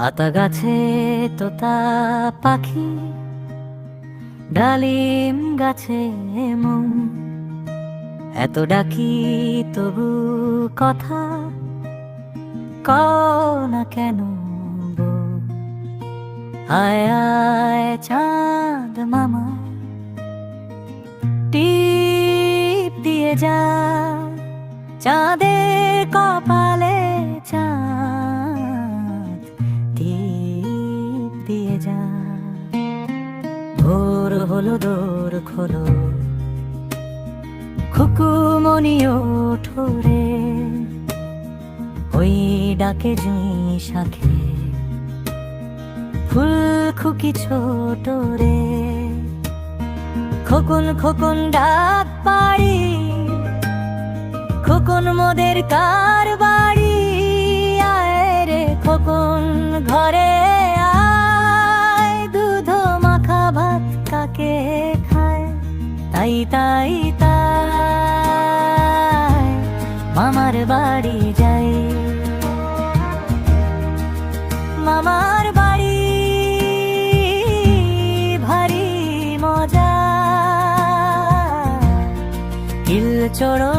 আতা গাছে তোতা পাখি, ডালিম গাছে মন, এত ডাকি তবু কথা কও না কেন বউ? আয় আয় চাঁদ মামা, টিপ দিয়ে যা চাঁদের কপালে, চাঁদ টিপ দিয়ে যা। ভোর হলো দোর খোলো, খুকুমনি ওঠো রে, ওই ডাকে জুঁই শাখে ফুল খুকি ছোট রে। খোকন খোকন ডাক পাড়ি, খোকন মোদের কার বাড়ি, আয় রে খোকন ঘরে আয়, দুধ মাখা ভাত কাকে খায়, তাই তাই তাই মামার বাড়ি যাই, মামার বাড়ি ভারী মজা, কিল চড়ো